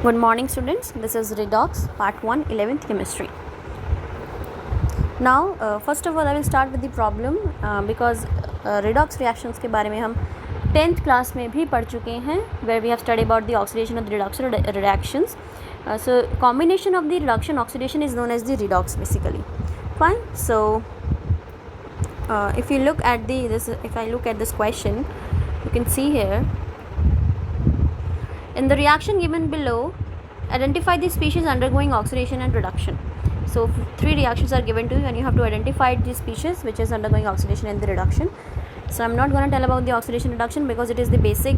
Good morning students, this is Redox part 1 11th chemistry. Now first of all I will start with the problem because redox reactions के बारे में हम 10th class में भी पढ़ चुके हैं where we have studied about the oxidation of the reduction reactions. So combination of the reduction oxidation is known as the redox basically. Fine. So if you look at if I look at this question, you can see here in the reaction given below, identify the species undergoing oxidation and reduction. So 3 reactions are given to you and you have to identify the species which is undergoing oxidation and the reduction. So I'm not going to tell about the oxidation reduction because it is the basic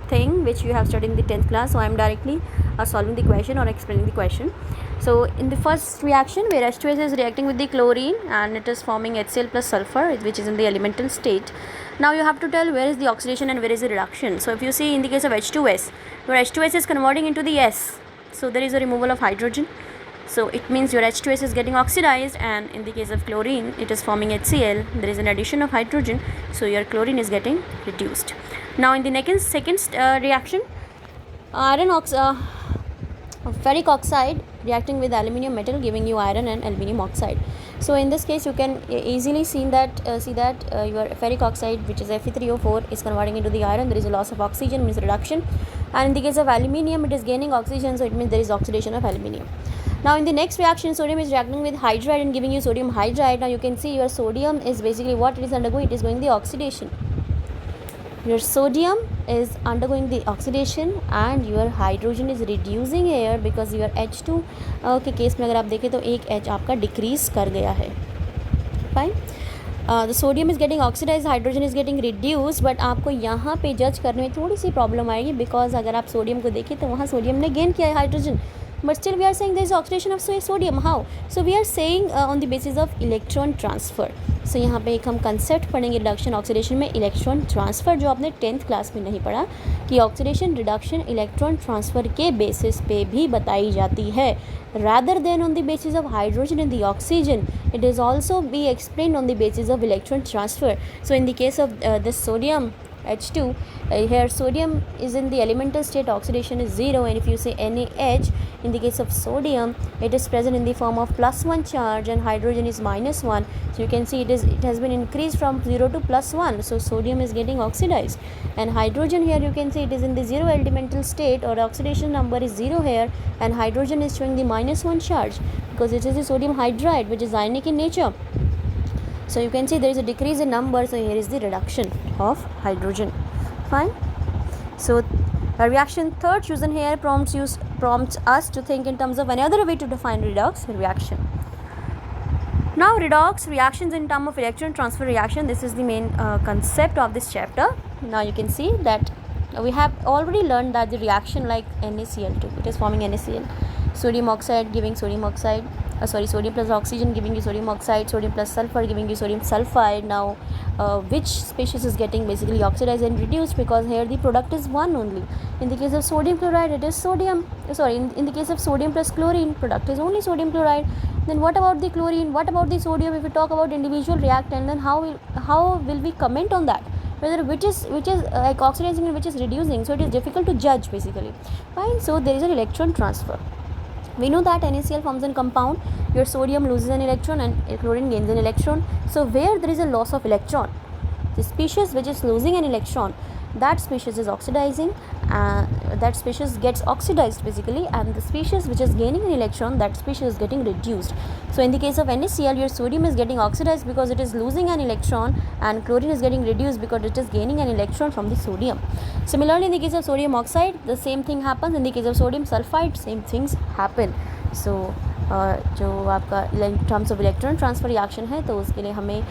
thing which you have studied in the 10th class. So I'm directly solving the question or explaining the question. So in the first reaction where H2S is reacting with the chlorine and it is forming HCl plus sulfur which is in the elemental state. Now you have to tell where is the oxidation and where is the reduction. So if you see in the case of H2S, where H2S is converting into the S, so there is a removal of hydrogen. So it means your H2S is getting oxidized, and in the case of chlorine it is forming HCl, there is an addition of hydrogen, so your chlorine is getting reduced. Now in the second reaction, ferric oxide reacting with aluminium metal giving you iron and aluminium oxide. So in this case you can easily see that your ferric oxide, which is Fe3O4, is converting into the iron. There is a loss of oxygen, means reduction, and in the case of aluminium it is gaining oxygen, so it means there is oxidation of aluminium. Now in the next reaction, sodium is reacting with hydride and giving you sodium hydride. Now you can see your sodium is basically what it is undergoing, it is going the oxidation. Your sodium is undergoing the oxidation and your hydrogen is reducing here because your H2 के case में अगर आप देखें तो एक H आपका decrease कर गया है. Fine. The sodium is getting oxidized, hydrogen is getting reduced, but आपको यहाँ पे जज करने में थोड़ी सी प्रॉब्लम आएगी बिकॉज अगर आप सोडियम को देखें तो वहाँ सोडियम ने गेन किया है hydrogen, but still we are saying there is oxidation of sodium. How? So we are saying on the basis of electron transfer. So यहाँ पे एक हम कंसेप्ट पढ़ेंगे रिडक्शन ऑक्सीडेशन में, इलेक्ट्रॉन ट्रांसफ़र, जो आपने 10th क्लास में नहीं पढ़ा कि ऑक्सीडेशन रिडक्शन इलेक्ट्रॉन ट्रांसफ़र के बेसिस पे भी बताई जाती है, rather than on the basis of hydrogen and the oxygen. It is also be explained on the basis of electron transfer. So in the case of this sodium H2, here sodium is in the elemental state, oxidation is 0, and if you say NaH, in the case of sodium it is present in the form of +1 charge and hydrogen is -1. So you can see it has been increased from 0 to +1, so sodium is getting oxidized, and hydrogen here you can see it is in the 0 elemental state, or oxidation number is 0 here, and hydrogen is showing the -1 charge because it is the sodium hydride which is ionic in nature. So you can see there is a decrease in number, so here is the reduction of hydrogen. Fine. So a reaction third chosen here prompts us to think in terms of another way to define redox reaction. Now redox reactions in terms of electron transfer reaction, this is the main concept of this chapter. Now you can see that we have already learned that the reaction like NaCl2, it is forming NaCl, sodium oxide giving sodium oxide, sodium plus oxygen giving you sodium oxide, sodium plus sulfur giving you sodium sulfide. Now which species is getting basically oxidized and reduced, because here the product is one only. In the case of sodium chloride it is sodium, in the case of sodium plus chlorine, product is only sodium chloride. Then what about the chlorine, what about the sodium? If we talk about individual reactant, then how will we comment on that, whether which is like oxidizing and which is reducing? So it is difficult to judge basically. Fine. So there is an electron transfer. We know that NaCl forms a compound, your sodium loses an electron and chlorine gains an electron. So where there is a loss of electron, the species which is losing an electron, that species is oxidizing, that species gets oxidized basically, and the species which is gaining an electron, that species is getting reduced. So in the case of NaCl, your sodium is getting oxidized because it is losing an electron, and chlorine is getting reduced because it is gaining an electron from the sodium. Similarly in the case of sodium oxide, the same thing happens. In the case of sodium sulfide, same things happen. So जो आपका in terms of electron transfer reaction है, तो उसके लिए हमें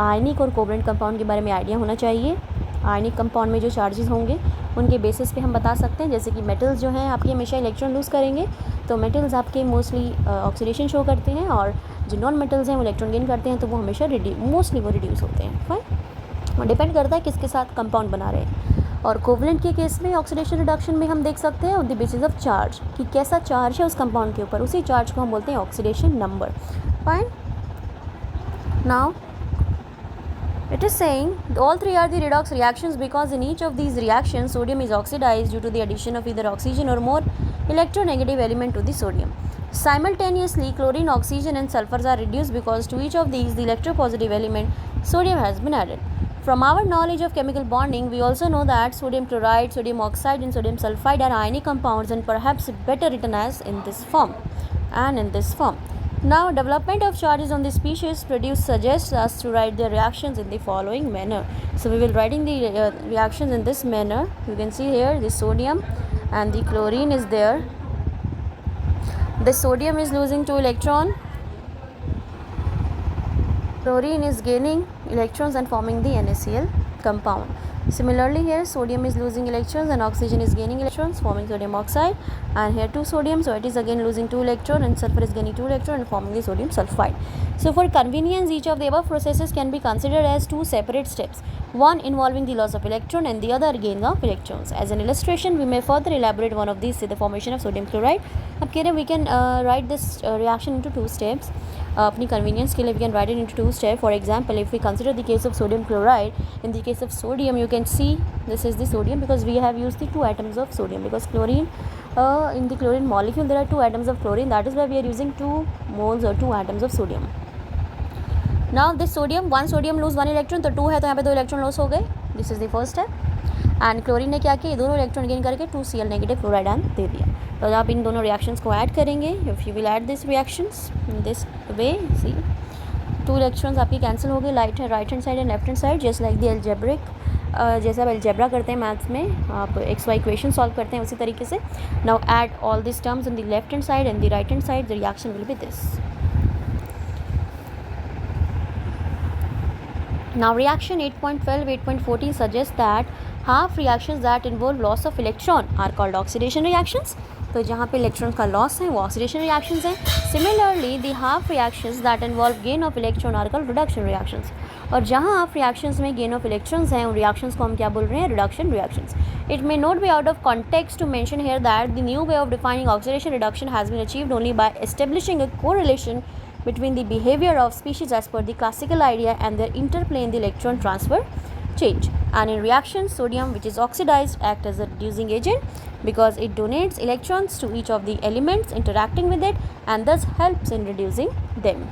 आयनिक और covalent compound के बारे में आइडिया होना चाहिए. आयनिक कंपाउंड में जो चार्जेस होंगे उनके बेसिस पे हम बता सकते हैं, जैसे कि मेटल्स जो हैं आपके हमेशा इलेक्ट्रॉन लूज़ करेंगे, तो मेटल्स आपके मोस्टली ऑक्सीडेशन शो करते हैं, और जो नॉन मेटल्स हैं वो इलेक्ट्रॉन गेन करते हैं, तो वो हमेशा मोस्टली वो रिड्यूस होते हैं. फाइन. और डिपेंड करता है किसके साथ कंपाउंड बना रहे हैं. और कोवलेंट के केस में ऑक्सीडेशन रिडक्शन में हम देख सकते हैं on the basis of charge, कि कैसा चार्ज है उस कंपाउंड के ऊपर, उसी चार्ज को हम बोलते हैं oxidation number. Fine. Now It is saying all three are the redox reactions because in each of these reactions sodium is oxidized due to the addition of either oxygen or more electronegative element to the sodium. Simultaneously, chlorine, oxygen and sulfurs are reduced because to each of these the electropositive element sodium has been added. From our knowledge of chemical bonding, we also know that sodium chloride, sodium oxide and sodium sulfide are ionic compounds and perhaps better written as in this form and in this form. Now, development of charges on the species produced suggests us to write the reactions in the following manner. So, we will writing the reactions in this manner. You can see here the sodium and the chlorine is there. The sodium is losing 2 electrons. Chlorine is gaining electrons and forming the NaCl compound. Similarly, here sodium is losing electrons and oxygen is gaining electrons, forming sodium oxide, and here 2 sodium, so it is again losing 2 electrons, and sulfur is gaining 2 electrons and forming the sodium sulfide. So for convenience, each of the above processes can be considered as 2 separate steps, one involving the loss of electron and the other gain of electrons. As an illustration, we may further elaborate one of these, say the formation of sodium chloride. Ab keh rahe we can write this reaction into 2 steps. अपनी convenience के लिए we can write it into 2 steps. For example, if we consider the case of sodium chloride, in the case of sodium you can see this is the sodium because we have used the 2 atoms of sodium, because chlorine in the chlorine molecule there are 2 atoms of chlorine, that is why we are using 2 moles or 2 atoms of sodium. Now this sodium, one sodium lose 1 electron, तो 2 है तो यहाँ पे 2 electron loss हो गए. This is the first step. And chlorine ने क्या किया, दोनों इलेक्ट्रॉन गेन करके 2Cl नेगेटिव क्लोराइड आयन दे दिया. तो आप इन दोनों रिएक्शंस को ऐड करेंगे. If you will add this reactions in this way, see 2 electrons आपकी कैंसिल हो गए, right hand side and left hand side, just like the algebraic. जैसे आप एल्जेब्रा करते हैं मैथ्स में, आप एक्स वाई इक्वेशन सॉल्व करते हैं उसी तरीके से. Now add all this terms in the left hand side and the right hand side, the reaction will be this. Now reaction 8.12, 8.14 suggests that half reactions that involve loss of electron are called oxidation reactions. तो जहाँ पे electron का loss है वो oxidation reactions हैं. Similarly the half reactions that involve gain of electron are called reduction reactions. और जहाँ half reactions में गेन ऑफ इलेक्ट्रॉन्स हैं उन रिएक्शंस को हम क्या बोल रहे हैं, reduction reactions. It may not be out of context to mention here that the new way of defining oxidation reduction has been achieved only by establishing a correlation between the behavior of species as per the classical idea and their interplay in the electron transfer change. And in reactions, sodium which is oxidized act as a reducing agent because it donates electrons to each of the elements interacting with it and thus helps in reducing them.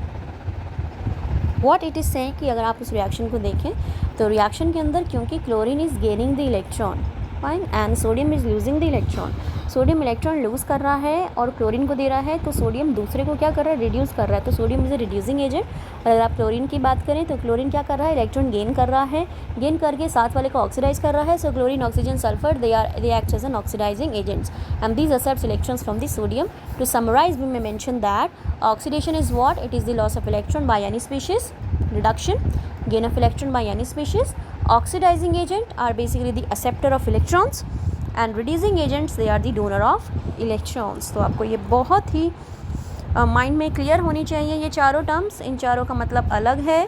What it is saying कि अगर आप उस reaction को देखें तो reaction के अंदर क्योंकि chlorine is gaining the electron fine and sodium is losing the electron, sodium electron lose कर रहा है और क्लोरीन को दे रहा है, तो सोडियम दूसरे को क्या कर रहा है, रिड्यूस कर रहा है. तो sodium is a reducing agent. अगर आप क्लोरीन की बात करें तो क्लोरीन क्या कर रहा है, इलेक्ट्रॉन गेन कर रहा है, गेन करके साथ वाले को ऑक्सीडाइज कर रहा है. So chlorine, oxygen, sulphur they act as an oxidising agents and these accepts electrons from the sodium. To summarise we may mention that oxidation is what, it is the loss of electron by any species, reduction gain of electron by any species. Oxidising agent are basically the acceptor of electrons and reducing agents they are the donor of electrons. तो आपको ये बहुत ही mind में clear होनी चाहिए ये चारों terms. इन चारों का मतलब अलग है.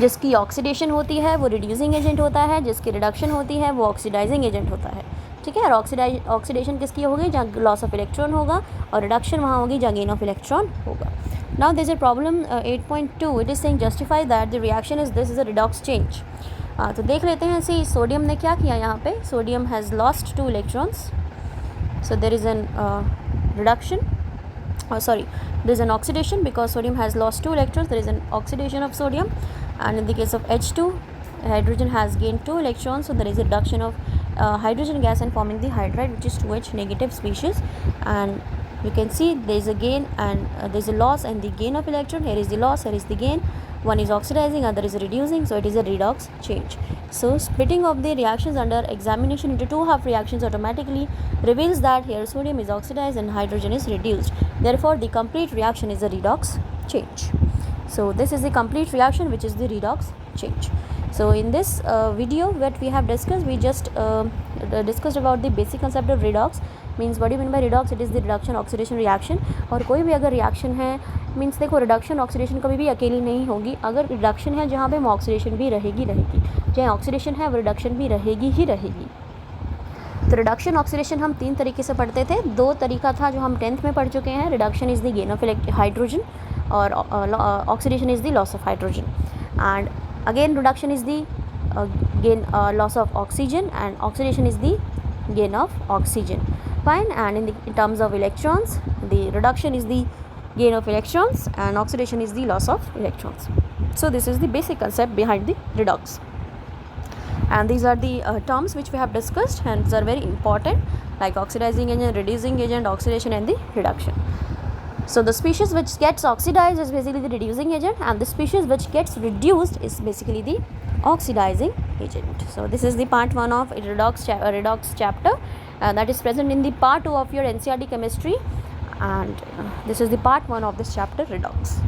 जिसकी ऑक्सीडेशन होती है वो रिड्यूसिंग एजेंट होता है, जिसकी रिडक्शन होती है वो ऑक्सीडाइजिंग एजेंट होता है. ठीक है. और ऑक्सीडेशन किसकी होगी, जहाँ लॉस ऑफ इलेक्ट्रॉन होगा, और रिडक्शन वहाँ होगी जहाँ गेन ऑफ इलेक्ट्रॉन होगा. Now this is problem 8.2. It is saying justify that the reaction is this is a redox change. तो देख लेते हैं. सी सोडियम ने क्या किया यहाँ पे, sodium has lost 2 electrons. So there is an reduction, sorry, there is an oxidation because sodium has lost 2 electrons. There is an oxidation of sodium, and in the case of H2, hydrogen has gained 2 electrons, so there is a reduction of hydrogen gas and forming the hydride, which is 2H negative species. And you can see there is a gain and there is a loss and the gain of electron. Here is the loss, here is the gain. One is oxidizing, other is reducing, so it is a redox change. So splitting of the reactions under examination into 2 half reactions automatically reveals that here sodium is oxidized and hydrogen is reduced. Therefore the complete reaction is a redox change. So this is the complete reaction, which is the redox change. So in this video what we have discussed, we just discussed about the basic concept of redox. Means what do you mean by redox? It is the reduction oxidation reaction. और कोई भी अगर reaction है, means देखो reduction oxidation कभी भी अकेली नहीं होगी. अगर रिडक्शन है जहाँ पे ऑक्सीडेशन भी रहेगी, जहाँ ऑक्सीडेशन है वो रिडक्शन भी रहेगी ही रहेगी. तो रिडक्शन ऑक्सीडेशन हम 3 तरीके से पढ़ते थे. 2 तरीका था जो हम 10th में पढ़ चुके हैं. Reduction is the gain of hydrogen और oxidation is the loss of hydrogen. And Again, reduction is the loss of oxygen, and oxidation is the gain of oxygen. Fine. And in terms of electrons, the reduction is the gain of electrons and oxidation is the loss of electrons. So this is the basic concept behind the redox, and these are the terms which we have discussed, and these are very important, like oxidizing agent, reducing agent, oxidation, and the reduction. So the species which gets oxidized is basically the reducing agent, and the species which gets reduced is basically the oxidizing agent. So this is the part 1 of redox chapter that is present in the part 2 of your NCERT chemistry, and this is the part 1 of this chapter, redox.